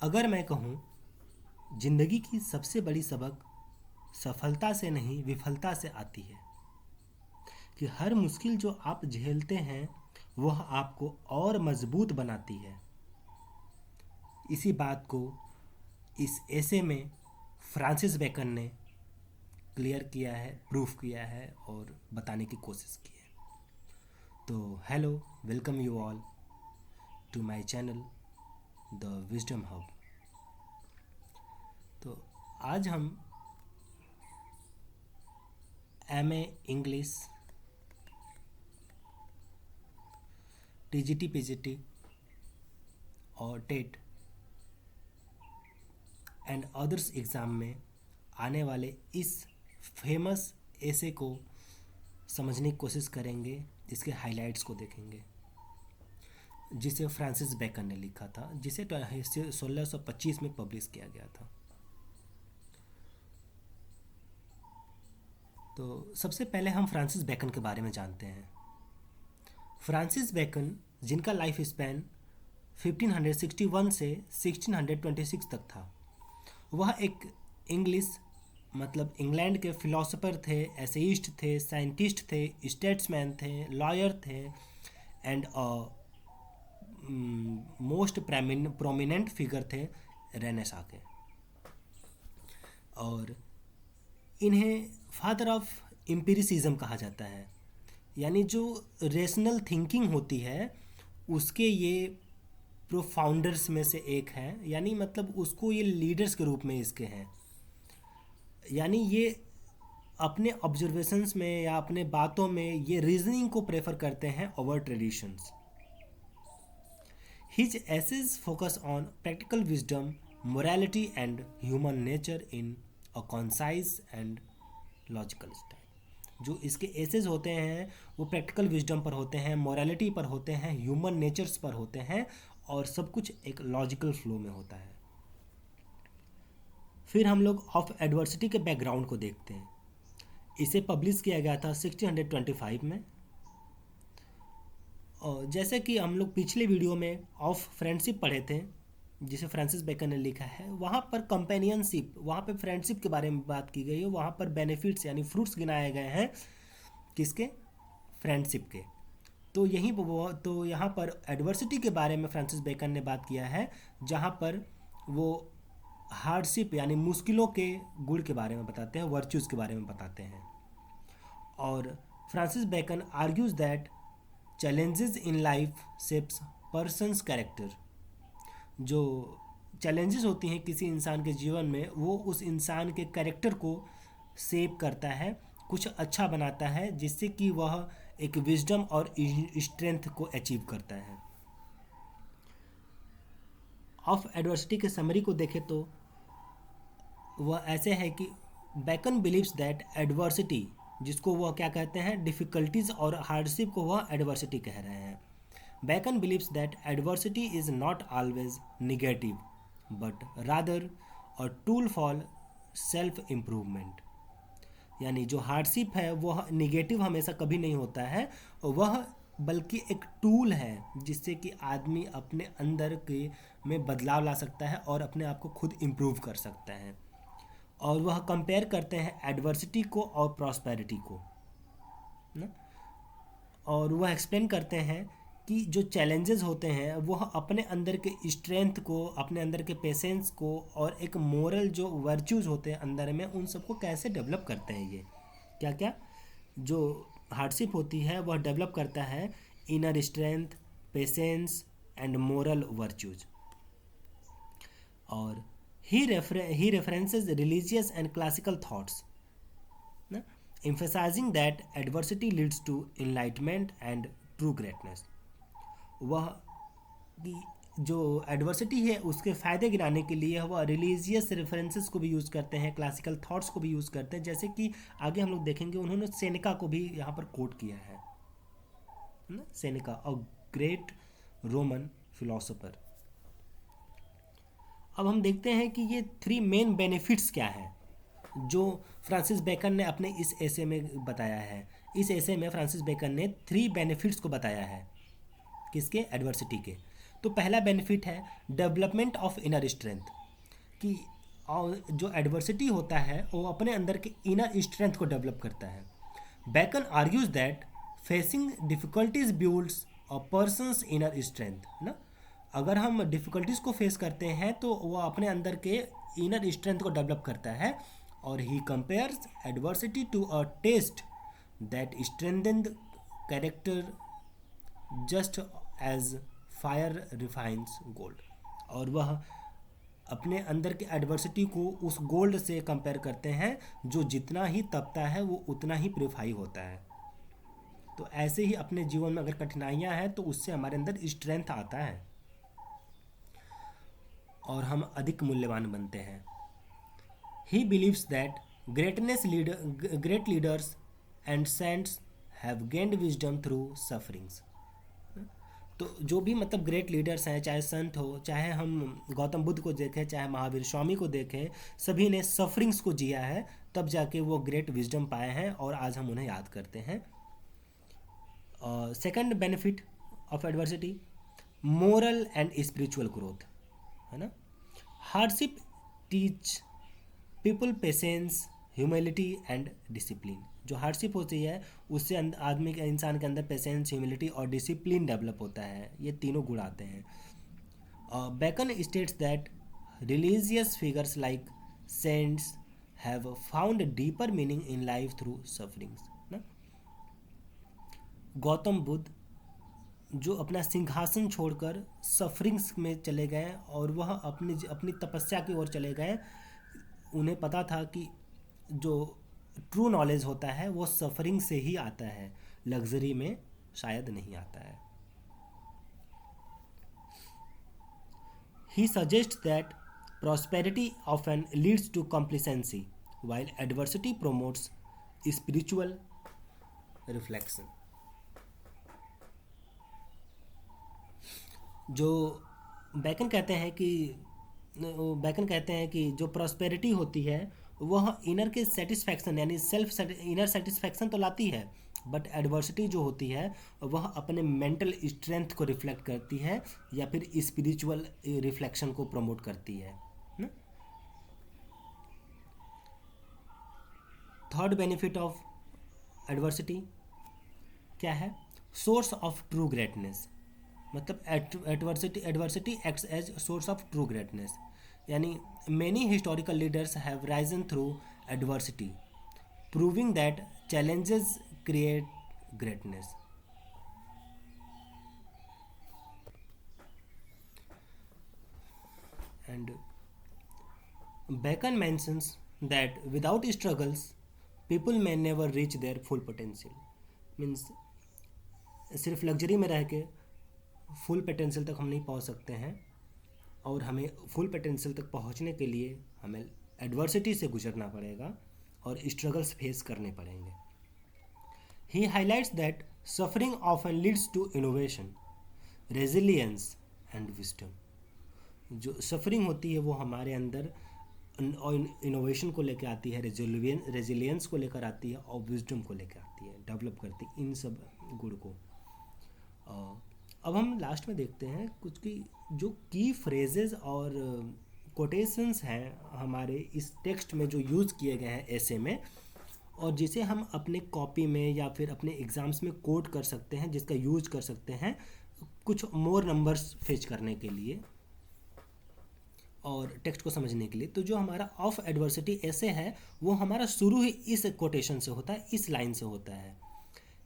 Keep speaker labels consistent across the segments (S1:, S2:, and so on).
S1: अगर मैं कहूँ जिंदगी की सबसे बड़ी सबक सफलता से नहीं विफलता से आती है, कि हर मुश्किल जो आप झेलते हैं वह आपको और मजबूत बनाती है। इसी बात को इस एसे में फ्रांसिस बेकन ने क्लियर किया है, प्रूफ किया है और बताने की कोशिश की है। तो hello, welcome you all to my channel the wisdom hub. तो आज हम एमए इंग्लिश, टीजीटी पीजीटी और टेट एंड अदर्स एग्ज़ाम में आने वाले इस फेमस एसे को समझने की कोशिश करेंगे, इसके हाइलाइट्स को देखेंगे, जिसे फ्रांसिस बेकन ने लिखा था, जिसे 1625 में पब्लिश किया गया था। तो सबसे पहले हम फ्रांसिस बेकन के बारे में जानते हैं। फ्रांसिस बेकन, जिनका लाइफ स्पैन 1561 से 1626 तक था, वह एक इंग्लिश मतलब इंग्लैंड के फिलोसोफर थे, एसेइस्ट थे, साइंटिस्ट थे, स्टेट्समैन थे, लॉयर थे एंड मोस्ट प्रोमिनेंट फिगर थे रेनेसां के। और इन्हें फादर ऑफ एम्पिरिसिज्म कहा जाता है, यानी जो रेशनल थिंकिंग होती है उसके ये प्रोफाउंडर्स में से एक हैं, यानी मतलब उसको ये लीडर्स के रूप में इसके हैं। यानी ये अपने ऑब्जर्वेशंस में या अपने बातों में ये रीजनिंग को प्रेफर करते हैं over traditions. His essays focus on practical wisdom, morality and human nature in a concise and logical style. जो इसके एसेज होते हैं वो प्रैक्टिकल विजडम पर होते हैं, मोरालिटी पर होते हैं, ह्यूमन नेचर्स पर होते हैं और सब कुछ एक लॉजिकल फ्लो में होता है। फिर हम लोग ऑफ एडवर्सिटी के बैकग्राउंड को देखते हैं। इसे पब्लिश किया गया था 1625 में। और जैसे कि हम लोग पिछले वीडियो में ऑफ फ्रेंडशिप पढ़े थे, जिसे फ्रांसिस बेकन ने लिखा है, वहाँ पर कंपेनियनशिप, वहाँ पर फ्रेंडशिप के बारे में बात की गई है, वहाँ पर बेनिफिट्स यानी फ्रूट्स गिनाए गए हैं किसके, फ्रेंडशिप के। तो यहीं तो यहाँ पर एडवर्सिटी के बारे में फ्रांसिस बेकन ने बात किया है, जहाँ पर वो हार्डशिप यानी मुश्किलों के गुण के बारे में बताते हैं, वर्च्यूज़ के बारे में बताते हैं। और Francis Bacon argues that challenges in life shapes person's character. जो चैलेंजेस होती हैं किसी इंसान के जीवन में, वो उस इंसान के कैरेक्टर को शेप करता है, कुछ अच्छा बनाता है, जिससे कि वह एक विजडम और स्ट्रेंथ को अचीव करता है। ऑफ एडवर्सिटी के समरी को देखें तो वह ऐसे है कि बेकन बिलीव्स दैट एडवर्सिटी, जिसको वह क्या कहते हैं, डिफ़िकल्टीज और हार्डशिप को वह एडवर्सिटी कह रहे हैं। Bacon believes that adversity is not always negative but rather a tool for self improvement. यानी जो हार्डशिप है वह निगेटिव हमेशा कभी नहीं होता है, वह बल्कि एक टूल है जिससे कि आदमी अपने अंदर के में बदलाव ला सकता है और अपने आप को खुद इम्प्रूव कर सकता है। और वह कंपेयर करते हैं एडवर्सिटी को और प्रॉस्पेरिटी को ना। और वह एक्सप्लेन करते हैं कि जो चैलेंजेस होते हैं वह अपने अंदर के स्ट्रेंथ को, अपने अंदर के पेशेंस को और एक मोरल जो वर्च्यूज़ होते हैं अंदर में, उन सबको कैसे डेवलप करते हैं। ये क्या क्या जो हार्डशिप होती है वह डेवलप करता है inner strength, patience and moral virtues. और he references religious and classical thoughts, ना, emphasizing that adversity leads to enlightenment and true greatness। वह कि जो एडवर्सिटी है उसके फ़ायदे गिनाने के लिए वह रिलीजियस रेफरेंसेस को भी यूज़ करते हैं, क्लासिकल थॉट्स को भी यूज़ करते हैं। जैसे कि आगे हम लोग देखेंगे, उन्होंने सेनेका को भी यहाँ पर कोट किया है ना, Seneca a great Roman philosopher. अब हम देखते हैं कि ये थ्री मेन बेनिफिट्स क्या हैं जो फ्रांसिस बेकन ने अपने इस एसे में बताया है। इस एसे में फ्रांसिस बेकन ने थ्री बेनिफिट्स को बताया है, किसके, एडवर्सिटी के। तो पहला बेनिफिट है डेवलपमेंट ऑफ इनर स्ट्रेंथ, कि जो एडवर्सिटी होता है वो अपने अंदर के इनर स्ट्रेंथ को डेवलप करता है। Bacon argues that facing difficulties builds a person's inner strength ना, अगर हम डिफ़िकल्टीज़ को फेस करते हैं तो वो अपने अंदर के इनर स्ट्रेंथ को डेवलप करता है। और he compares adversity to a test that strengthened character just as fire refines gold, और वह अपने अंदर के एडवर्सिटी को उस गोल्ड से कंपेयर करते हैं जो जितना ही तपता है वो उतना ही प्योरीफाई होता है। तो ऐसे ही अपने जीवन में अगर कठिनाइयाँ हैं तो उससे हमारे अंदर स्ट्रेंथ आता है और हम अधिक मूल्यवान बनते हैं। He believes that great leaders and cents have gained wisdom through sufferings. तो जो भी मतलब ग्रेट लीडर्स हैं, चाहे संत हो, चाहे हम गौतम बुद्ध को देखें, चाहे महावीर स्वामी को देखें, सभी ने सफरिंग्स को जिया है, तब जाके वो ग्रेट विजडम पाए हैं और आज हम उन्हें याद करते हैं। Second benefit of adversity, moral and spiritual growth, है ना। Hardship teach people patience, humility and discipline. जो हार्डशिप होती है उससे आदमी के, इंसान के अंदर पेशेंस, ह्यूमिलिटी और डिसिप्लिन डेवलप होता है, ये तीनों गुण आते हैं। Bacon states that religious figures like saints have found deeper meaning in life through sufferings ना। गौतम बुद्ध जो अपना सिंहासन छोड़कर सफरिंग्स में चले गए और वह अपनी अपनी तपस्या की ओर चले गए, उन्हें पता था कि जो ट्रू नॉलेज होता है वो सफरिंग से ही आता है, लग्जरी में शायद नहीं आता है। He suggest that prosperity often leads to complacency while adversity promotes spiritual reflection. जो बैकन कहते हैं कि जो प्रॉस्पेरिटी होती है वह इनर के सेटिस्फैक्शन यानी इनर सेटिस्फैक्शन तो लाती है, बट एडवर्सिटी जो होती है वह अपने मेंटल स्ट्रेंथ को रिफ्लेक्ट करती है या फिर स्पिरिचुअल रिफ्लेक्शन को प्रमोट करती है ना। थर्ड बेनिफिट ऑफ एडवर्सिटी क्या है, सोर्स ऑफ ट्रू ग्रेटनेस, मतलब adversity acts as source of true greatness, यानी many historical leaders have risen through adversity proving that challenges create greatness. And Bacon mentions that without struggles people may never reach their full potential, means सिर्फ luxury में रह के full potential तक हम नहीं पहुंच सकते हैं, और हमें फुल पोटेंशियल तक पहुंचने के लिए हमें एडवर्सिटी से गुजरना पड़ेगा और स्ट्रगल्स फेस करने पड़ेंगे। He highlights that suffering often leads to innovation, resilience and wisdom. जो सफरिंग होती है वो हमारे अंदर इनोवेशन को लेकर आती है, रेजिलियंस को लेकर आती है और विजडम को लेकर आती है, डेवलप करती है इन सब गुण को। अब हम लास्ट में देखते हैं कुछ की जो की फ्रेजेस और कोटेशंस हैं हमारे इस टेक्स्ट में जो यूज़ किए गए हैं ऐसे में, और जिसे हम अपने कॉपी में या फिर अपने एग्ज़ाम्स में कोट कर सकते हैं, जिसका यूज कर सकते हैं कुछ मोर नंबर्स फेच करने के लिए और टेक्स्ट को समझने के लिए। तो जो हमारा ऑफ एडवर्सिटी ऐसे है वो हमारा शुरू ही इस कोटेशन से होता है, इस लाइन से होता है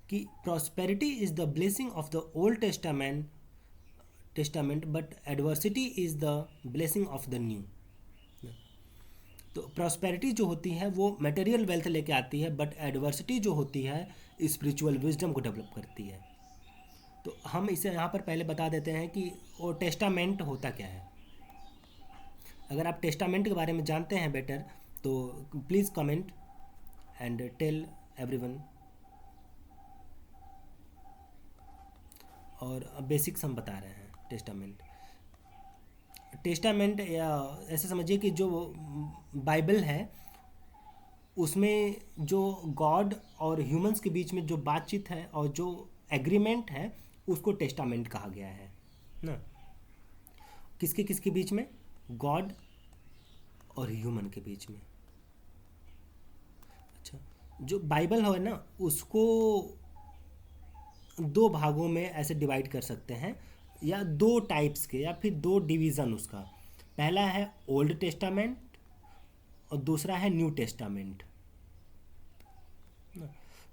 S1: कि prosperity is the blessing of the old testament but adversity is the blessing of the new. तो प्रॉस्पेरिटी जो होती है वो मटेरियल वेल्थ लेके आती है, बट एडवर्सिटी जो होती है स्पिरिचुअल विजडम को डेवलप करती है। तो हम इसे यहाँ पर पहले बता देते हैं कि वो टेस्टामेंट होता क्या है। अगर आप टेस्टामेंट के बारे में जानते हैं बेटर तो please comment and tell everyone. और बेसिक्स हम बता रहे हैं। टेस्टामेंट या ऐसे समझिए कि जो बाइबल है उसमें जो गॉड और ह्यूमंस के बीच में जो बातचीत है और जो एग्रीमेंट है उसको टेस्टामेंट कहा गया है ना। किसके किसके बीच में? गॉड और ह्यूमन के बीच में। अच्छा, जो बाइबल है ना उसको दो भागों में ऐसे डिवाइड कर सकते हैं, या दो टाइप्स के, या फिर दो डिवीज़न उसका। पहला है ओल्ड टेस्टामेंट और दूसरा है न्यू टेस्टामेंट।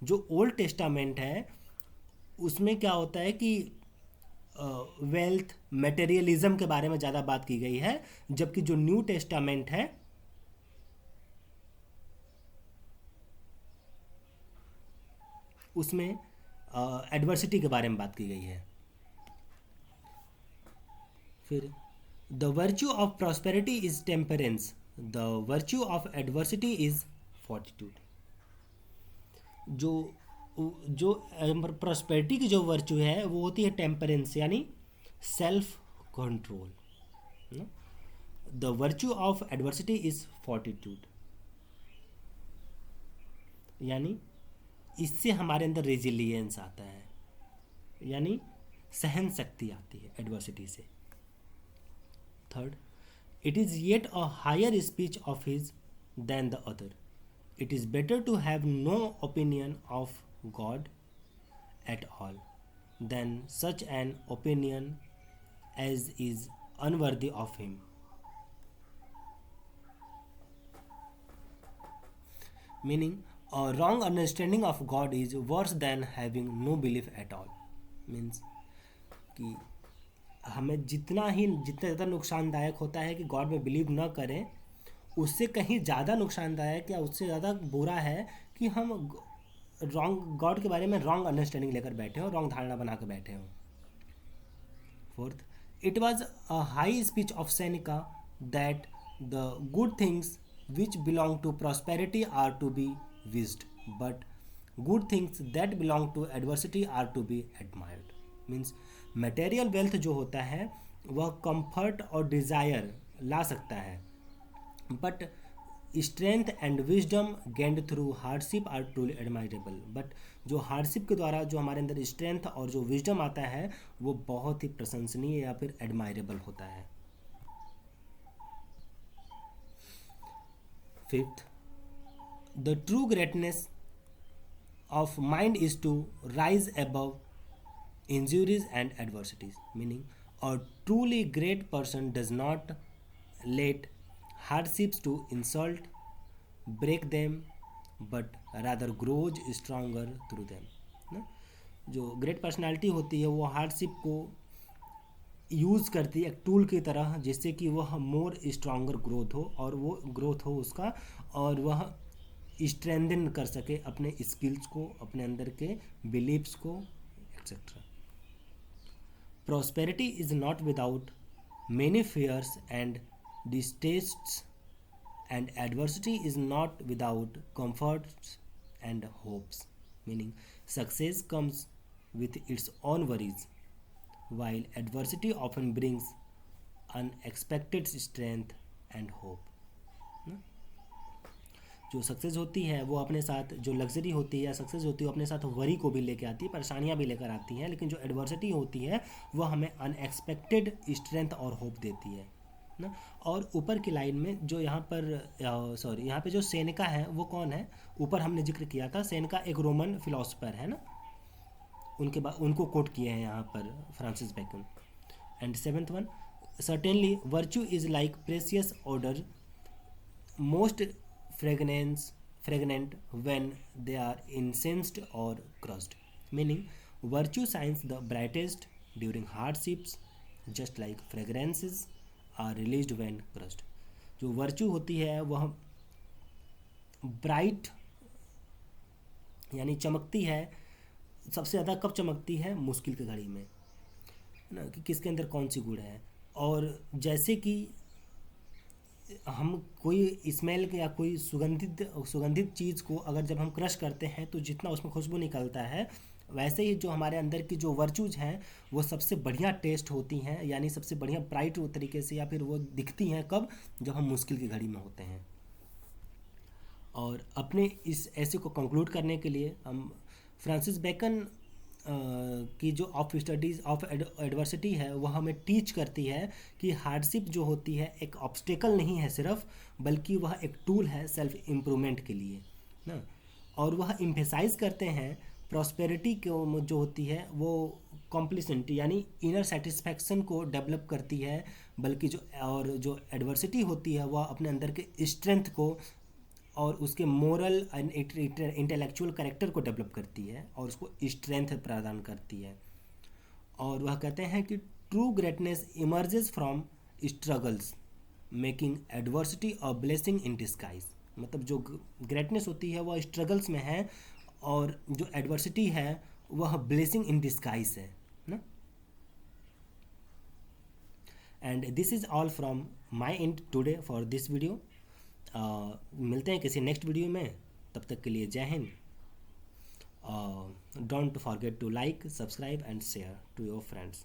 S1: जो ओल्ड टेस्टामेंट है उसमें क्या होता है कि वेल्थ मटेरियलिज्म के बारे में ज़्यादा बात की गई है, जबकि जो न्यू टेस्टामेंट है उसमें एडवर्सिटी के बारे में बात की गई है। फिर the virtue of prosperity is temperance, the virtue of adversity is fortitude. जो जो प्रॉस्पेरिटी की जो वर्च्यू है वो होती है टेम्परेंस, यानी self control. The virtue of adversity is fortitude, यानी इससे हमारे अंदर रेजिलियंस आता है, यानी सहन शक्ति आती है एडवर्सिटी से। Third, it is yet a higher speech of his than the other, it is better to have no opinion of God at all than such an opinion as is unworthy of him. Meaning, a wrong understanding of God is worse than having no belief at all। Means कि हमें जितना ज़्यादा नुकसानदायक होता है कि God में believe न करें, उससे कहीं ज़्यादा नुकसानदायक या उससे ज़्यादा बुरा है कि हम रॉन्ग गॉड के बारे में रॉन्ग अंडरस्टैंडिंग लेकर बैठे हों, रॉन्ग धारणा बना कर बैठे हों। Fourth, it was a high speech of Seneca that the good things which belong to prosperity are to be wished, but good things that belong to adversity are to be admired। Means material wealth जो होता है वह comfort और desire ला सकता है, but strength and wisdom gained through hardship are truly admirable. But जो hardship के द्वारा जो हमारे अंदर स्ट्रेंथ और जो विजडम आता है वो बहुत ही प्रशंसनीय या फिर एडमायरेबल होता है। Fifth, the true greatness of mind is to rise above injuries and adversities। Meaning, a truly great person does not let hardships to insult, break them, but rather grows stronger through them। ना? जो great personality होती है वो hardship को use करती है एक tool की तरह, जिससे कि वह मोर स्ट्रॉन्गर ग्रोथ हो, और वो ग्रोथ हो उसका, और वह स्ट्रेंथन कर सके अपने स्किल्स को, अपने अंदर के बिलीव्स को, et cetera. Prosperity is not without many fears and distastes, and adversity is not without comforts and hopes। Meaning, success comes with its own worries, while adversity often brings unexpected strength and hope। जो success होती है वो अपने साथ, जो luxury होती है या सक्सेस होती है वो अपने साथ वरी को भी लेके आती है, परेशानियां भी लेकर आती हैं, लेकिन जो एडवर्सिटी होती है वो हमें अनएक्सपेक्टेड स्ट्रेंथ और होप देती है ना। और ऊपर की लाइन में जो यहाँ पर यहाँ पे जो सेनेका है वो कौन है? ऊपर हमने जिक्र किया था, सेनेका एक रोमन फिलोसफर है ना, उनके बाद उनको कोट किए हैं यहाँ पर Francis Bacon. And seventh one, certainly virtue is like precious order most fragrant when they are incensed or crushed. Meaning, virtue shines the brightest during hardships just like fragrances are released when crushed. जो virtue होती है वह bright यानी चमकती है, सबसे ज़्यादा कब चमकती है? मुश्किल की घड़ी में, है ना, कि किसके अंदर कौन सी गुण है। और जैसे कि हम कोई स्मेल या कोई सुगंधित चीज़ को अगर जब हम क्रश करते हैं तो जितना उसमें खुशबू निकलता है, वैसे ही जो हमारे अंदर की जो वर्चूज हैं वो सबसे बढ़िया टेस्ट होती हैं, यानी सबसे बढ़िया ब्राइट तरीके से, या फिर वो दिखती हैं कब? जब हम मुश्किल की घड़ी में होते हैं। और अपने इस ऐसे को कंक्लूड करने के लिए हम फ्रांसिस बेकन की जो ऑफ स्टडीज़ ऑफ एडवर्सिटी है वह हमें टीच करती है कि हार्डशिप जो होती है एक ऑब्स्टेकल नहीं है सिर्फ, बल्कि वह एक टूल है सेल्फ इम्प्रूवमेंट के लिए ना। और वह इम्फेसाइज करते हैं प्रॉस्पेरिटी को जो होती है वो कॉम्प्लिसेंट यानी इनर सेटिस्फैक्शन को डेवलप करती है, बल्कि जो एडवर्सिटी होती है वह अपने अंदर के स्ट्रेंथ को और उसके मोरल एंड इंटेलेक्चुअल कैरेक्टर को डेवलप करती है और उसको स्ट्रेंथ प्रदान करती है। और वह कहते हैं कि true greatness emerges from struggles making adversity a blessing in disguise. मतलब जो ग्रेटनेस होती है वह स्ट्रगल्स में है और जो एडवर्सिटी है वह ब्लेसिंग इन डिस्गाइज है ना। And this is all from my and today for this video. मिलते हैं किसी नेक्स्ट वीडियो में, तब तक के लिए Jai Hind. Don't forget to like, subscribe and share to your friends.